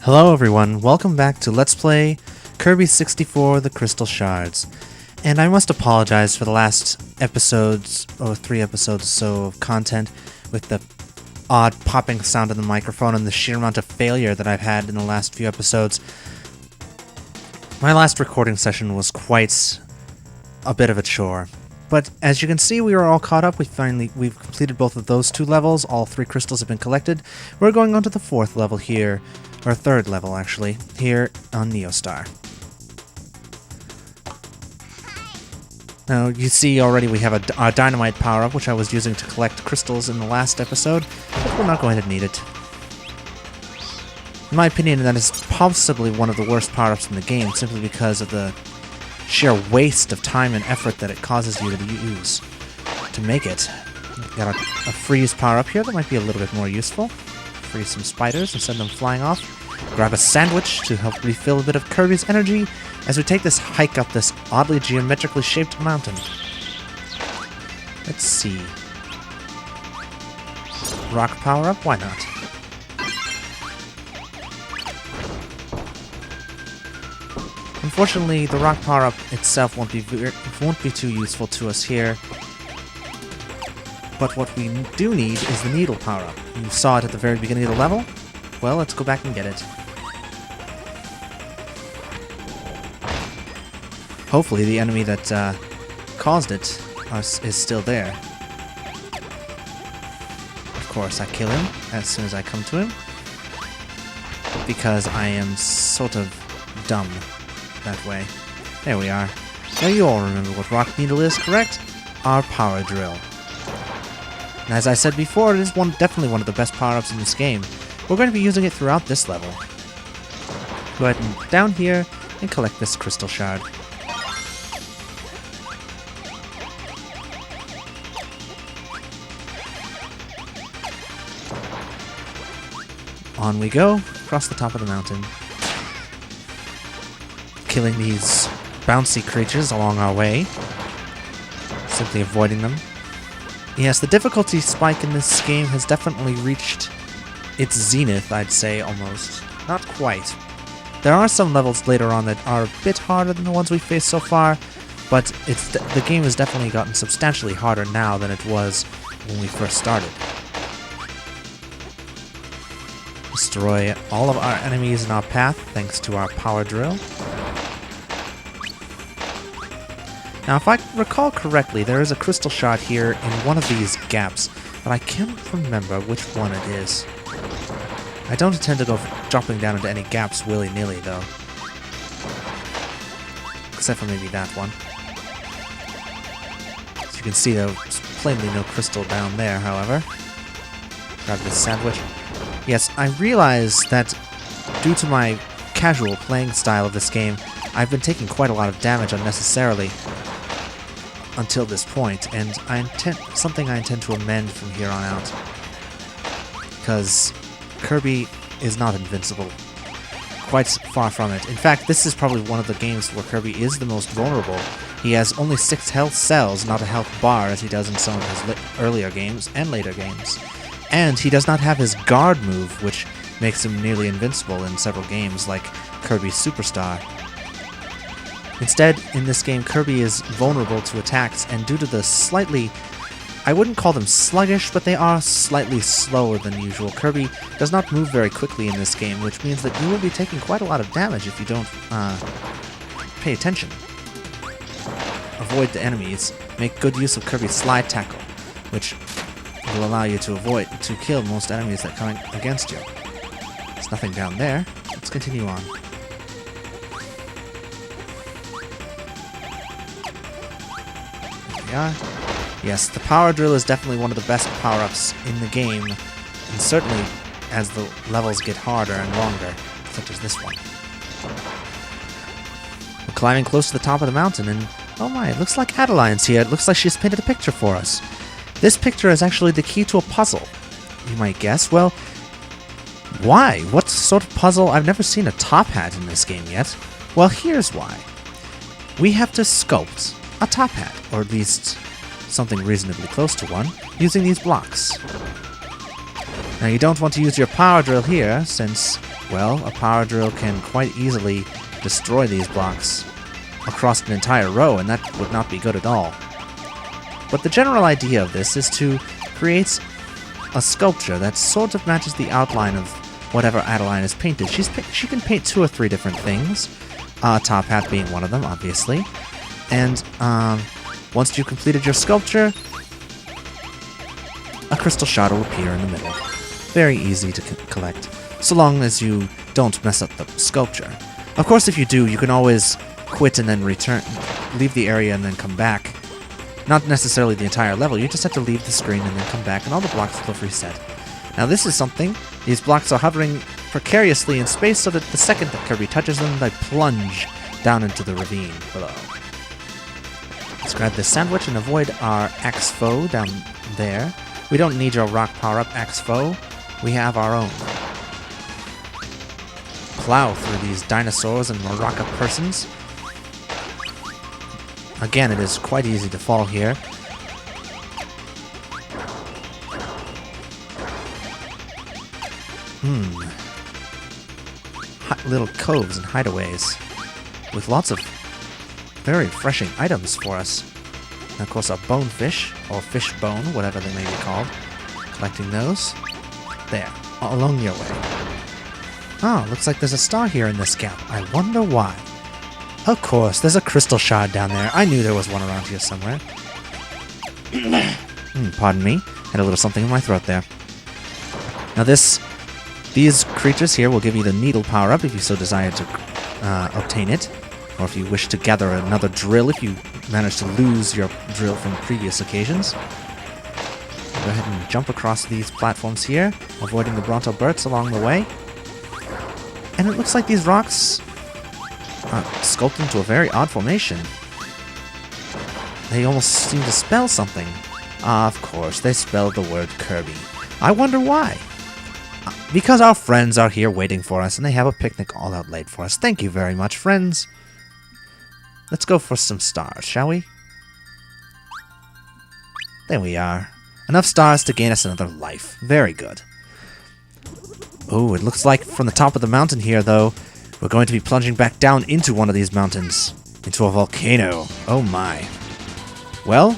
Hello everyone, welcome back to Let's Play Kirby 64 The Crystal Shards. And I must apologize for the last episodes, or 3 episodes or so of content, with the odd popping sound of the microphone and the sheer amount of failure that I've had in the last few episodes. My last recording session was quite a bit of a chore. But as you can see, we are all caught up. We've completed both of those 2 levels. All 3 crystals have been collected. We're going on to the 4th level here, or 3rd level actually, here on Neostar. Now you see already we have a dynamite power-up, which I was using to collect crystals in the last episode, but we're not going to need it. In my opinion, that is possibly one of the worst power-ups in the game, simply because of the sheer waste of time and effort that it causes you to use to make it. We've got a freeze power-up here that might be a little bit more useful. Freeze some spiders and send them flying off. Grab a sandwich to help refill a bit of Kirby's energy as we take this hike up this oddly geometrically shaped mountain. Let's see. Rock power-up? Why not? Unfortunately, the rock power-up itself won't be too useful to us here. But what we do need is the needle power-up. You saw it at the very beginning of the level? Well, let's go back and get it. Hopefully the enemy that caused it is still there. Of course, I kill him as soon as I come to him, because I am sort of dumb that way. There we are. Now you all remember what Rock Needle is, correct? Our power drill. And as I said before, it is definitely one of the best power-ups in this game. We're going to be using it throughout this level. Go ahead and down here and collect this crystal shard. On we go, across the top of the mountain. Killing these bouncy creatures along our way. Simply avoiding them. Yes, the difficulty spike in this game has definitely reached its zenith, I'd say, almost. Not quite. There are some levels later on that are a bit harder than the ones we've faced so far, but the game has definitely gotten substantially harder now than it was when we first started. Destroy all of our enemies in our path thanks to our power drill. Now, if I recall correctly, there is a crystal shard here in one of these gaps, but I can't remember which one it is. I don't intend to go dropping down into any gaps willy-nilly, though. Except for maybe that one. As you can see, there's plainly no crystal down there, however. Grab this sandwich. Yes, I realize that due to my casual playing style of this game, I've been taking quite a lot of damage unnecessarily until this point, and something I intend to amend from here on out. Because Kirby is not invincible. Quite far from it. In fact, this is probably one of the games where Kirby is the most vulnerable. He has only 6 health cells, not a health bar, as he does in some of his earlier games and later games. And he does not have his guard move, which makes him nearly invincible in several games, like Kirby Superstar. Instead, in this game, Kirby is vulnerable to attacks, and due to the slightly... I wouldn't call them sluggish, but they are slightly slower than usual. Kirby does not move very quickly in this game, which means that you will be taking quite a lot of damage if you don't pay attention. Avoid the enemies. Make good use of Kirby's slide tackle, which will allow you to kill most enemies that come against you. There's nothing down there. Let's continue on. There we are. Yes, the power drill is definitely one of the best power-ups in the game, and certainly as the levels get harder and longer, such as this one. We're climbing close to the top of the mountain, and oh my, it looks like Adeline's here. It looks like she's painted a picture for us. This picture is actually the key to a puzzle, you might guess. Well, why? What sort of puzzle? I've never seen a top hat in this game yet. Well, here's why. We have to sculpt a top hat, or at least something reasonably close to one, using these blocks. Now you don't want to use your power drill here since, well, a power drill can quite easily destroy these blocks across an entire row, and that would not be good at all. But the general idea of this is to create a sculpture that sort of matches the outline of whatever Adeline has painted. She can paint 2 or 3 different things, top hat being one of them, obviously. And once you've completed your sculpture, a crystal shard will appear in the middle. Very easy to collect, so long as you don't mess up the sculpture. Of course, if you do, you can always quit and then leave the area and then come back. Not necessarily the entire level, you just have to leave the screen and then come back, and all the blocks will have reset. Now this is something. These blocks are hovering precariously in space so that the second that Kirby touches them, they plunge down into the ravine below. Let's grab this sandwich and avoid our axe foe down there. We don't need your rock power-up axe foe. We have our own. Plow through these dinosaurs and Maraca persons. Again, it is quite easy to fall here. Hot little coves and hideaways with lots of very refreshing items for us. And of course, our bonefish, or fish bone, whatever they may be called. Collecting those. There, along your way. Oh, looks like there's a star here in this gap. I wonder why. Of course, there's a crystal shard down there. I knew there was one around here somewhere. Pardon me. Had a little something in my throat there. Now these creatures here will give you the needle power-up if you so desire to obtain it. Or if you wish to gather another drill if you manage to lose your drill from previous occasions. Go ahead and jump across these platforms here, avoiding the Brontoberts along the way. And it looks like these rocks are sculpted into a very odd formation. They almost seem to spell something. Of course, they spelled the word Kirby. I wonder why. Because our friends are here waiting for us, and they have a picnic all out late for us. Thank you very much, friends. Let's go for some stars, shall we? There we are. Enough stars to gain us another life. Very good. Oh, it looks like from the top of the mountain here, though, we're going to be plunging back down into one of these mountains. Into a volcano. Oh my. Well,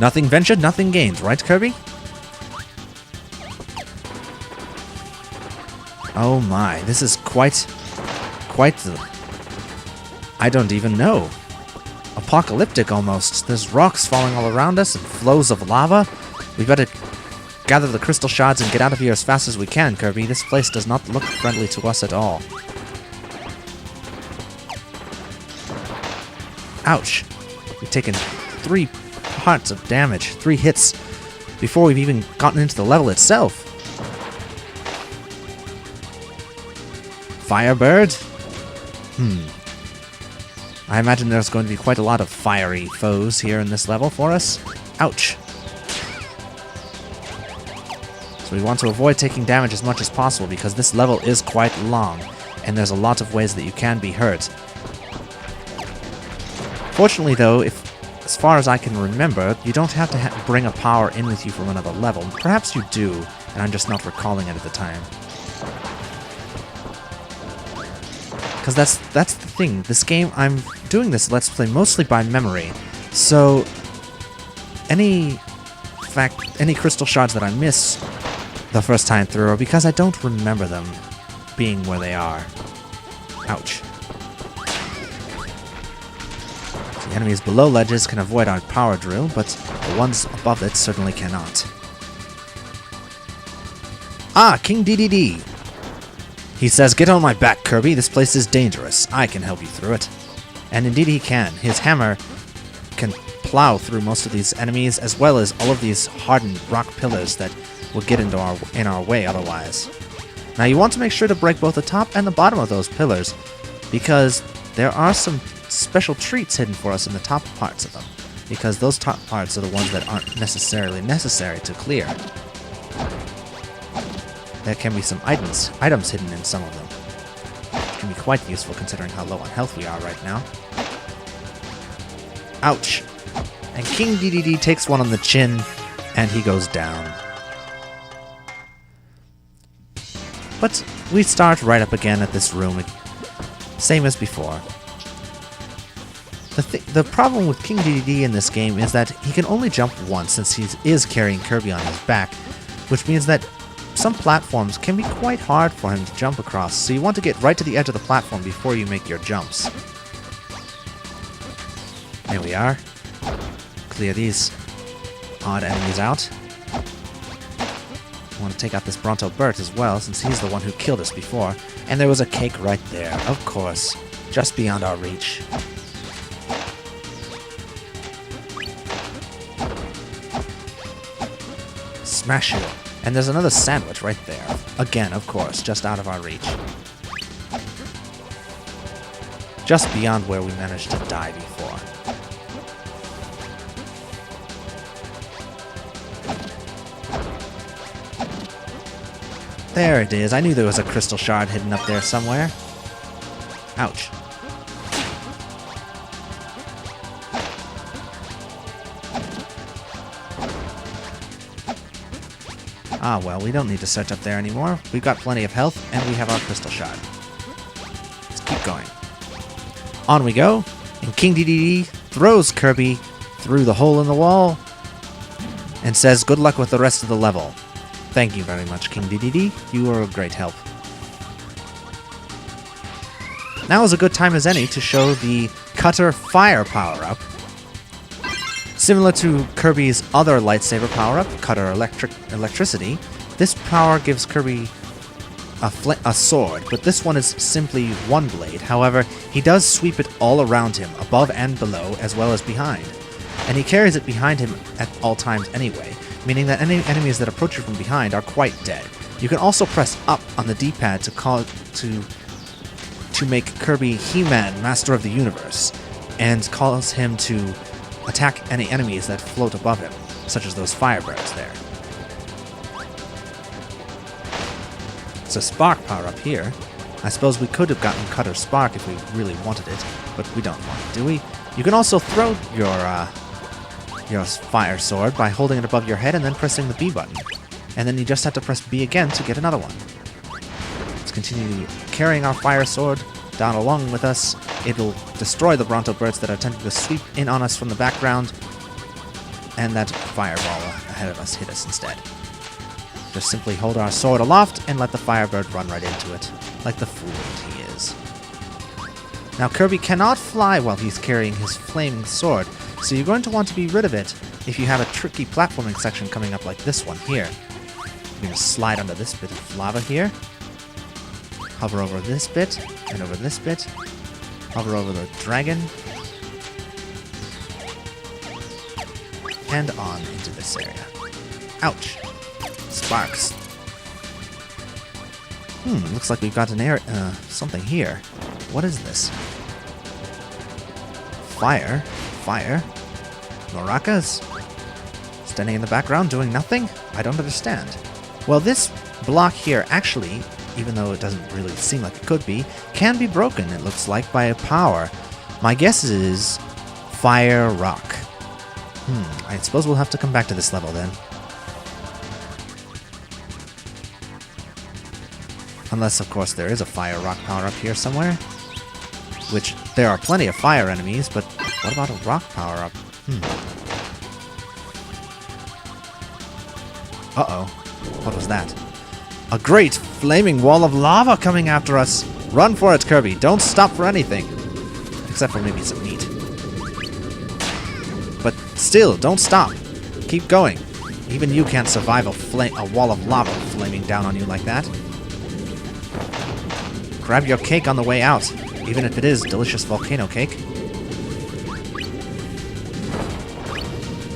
nothing ventured, nothing gained, right, Kirby? Oh my, this is quite the... I don't even know. Apocalyptic almost. There's rocks falling all around us and flows of lava. We better gather the crystal shards and get out of here as fast as we can, Kirby. This place does not look friendly to us at all. Ouch. We've taken 3 parts of damage, 3 hits, before we've even gotten into the level itself. Firebird? I imagine there's going to be quite a lot of fiery foes here in this level for us. Ouch. So we want to avoid taking damage as much as possible because this level is quite long, and there's a lot of ways that you can be hurt. Fortunately, though, as far as I can remember, you don't have to bring a power in with you from another level. Perhaps you do, and I'm just not recalling it at the time. Because that's the thing. This game, I'm doing this Let's Play mostly by memory. So, any crystal shards that I miss the first time through are because I don't remember them being where they are. Ouch. The enemies below ledges can avoid our power drill, but the ones above it certainly cannot. Ah, King DDD! He says, "Get on my back, Kirby. This place is dangerous. I can help you through it." And indeed he can. His hammer can plow through most of these enemies, as well as all of these hardened rock pillars that will get in our way otherwise. Now you want to make sure to break both the top and the bottom of those pillars, because there are some special treats hidden for us in the top parts of them, because those top parts are the ones that aren't necessarily necessary to clear. There can be some items hidden in some of them. It can be quite useful considering how low on health we are right now. Ouch! And King DDD takes one on the chin, and he goes down. But we start right up again at this room, same as before. The problem with King Dedede in this game is that he can only jump once since he is carrying Kirby on his back, which means that some platforms can be quite hard for him to jump across, so you want to get right to the edge of the platform before you make your jumps. There we are. Clear these odd enemies out. I want to take out this Bronto Burt as well, since he's the one who killed us before. And there was a cake right there, of course, just beyond our reach. Smash it. And there's another sandwich right there. Again, of course, just out of our reach. Just beyond where we managed to die before. There it is. I knew there was a crystal shard hidden up there somewhere. Ouch. Ah, well, we don't need to search up there anymore. We've got plenty of health, and we have our crystal shard. Let's keep going. On we go, and King Dedede throws Kirby through the hole in the wall and says, "Good luck with the rest of the level." Thank you very much, King Dedede. You were a great help. Now is a good time as any to show the Cutter Fire power-up. Similar to Kirby's other lightsaber power-up, Cutter Electricity, this power gives Kirby a sword, but this one is simply one blade. However, he does sweep it all around him, above and below, as well as behind. And he carries it behind him at all times anyway, meaning that any enemies that approach you from behind are quite dead. You can also press up on the D-pad to make Kirby He-Man, Master of the Universe, and cause him to attack any enemies that float above him, such as those Firebirds there. It's a Spark power-up here. I suppose we could have gotten Cutter Spark if we really wanted it, but we don't want it, do we? You can also throw your Fire Sword by holding it above your head and then pressing the B button. And then you just have to press B again to get another one. Let's continue carrying our Fire Sword down along with us. It'll destroy the Bronto Birds that are attempting to sweep in on us from the background, and that fireball ahead of us hit us instead. Just simply hold our sword aloft and let the Firebird run right into it, like the fool that he is. Now Kirby cannot fly while he's carrying his flaming sword, so you're going to want to be rid of it if you have a tricky platforming section coming up like this one here. You're going to slide under this bit of lava here, hover over this bit, and over this bit, hover over the dragon, and on into this area. Ouch! Sparks. Looks like we've got an something here. What is this? Fire? Fire? Maracas? Standing in the background doing nothing? I don't understand. Well, this block here actually, even though it doesn't really seem like it could be, can be broken, it looks like, by a power. My guess is Fire Rock. I suppose we'll have to come back to this level then. Unless, of course, there is a Fire Rock power-up here somewhere. Which, there are plenty of fire enemies, but what about a rock power-up? Uh-oh. What was that? A great flaming wall of lava coming after us! Run for it, Kirby! Don't stop for anything! Except for maybe some meat. But still, don't stop! Keep going! Even you can't survive a wall of lava flaming down on you like that. Grab your cake on the way out, even if it is delicious volcano cake.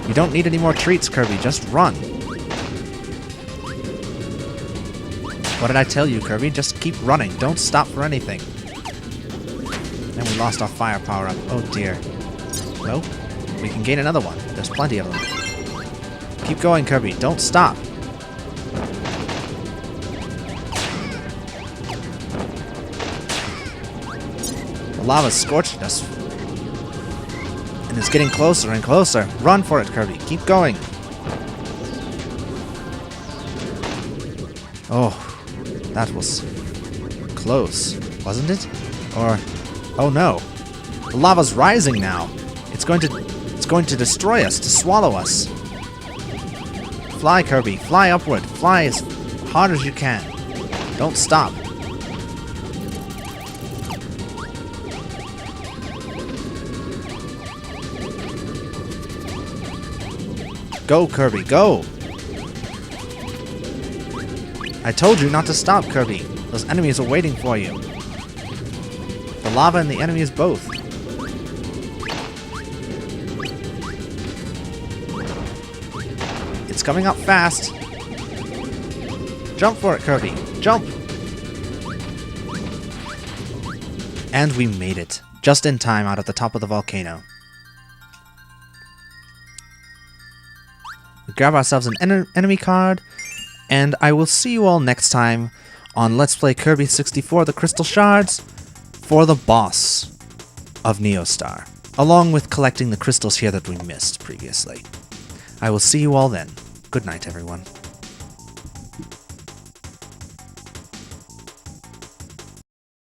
You don't need any more treats, Kirby, just run. What did I tell you, Kirby? Just keep running, don't stop for anything. And we lost our fire power-up, oh dear. Well, we can gain another one, there's plenty of them. Keep going, Kirby, don't stop. The lava's scorching us. And it's getting closer and closer. Run for it, Kirby. Keep going. Oh, That was close, wasn't it? Or, oh no, the lava's rising now. It's going to destroy us, to swallow us. Fly, Kirby, fly upward. Fly as hard as you can. Don't stop. Go, Kirby, go! I told you not to stop, Kirby. Those enemies are waiting for you. The lava and the enemies both. It's coming up fast. Jump for it, Kirby. Jump! And we made it. Just in time out at the top of the volcano. We grab ourselves an enemy card. And I will see you all next time on Let's Play Kirby 64 The Crystal Shards for the boss of Neostar, along with collecting the crystals here that we missed previously. I will see you all then. Good night, everyone.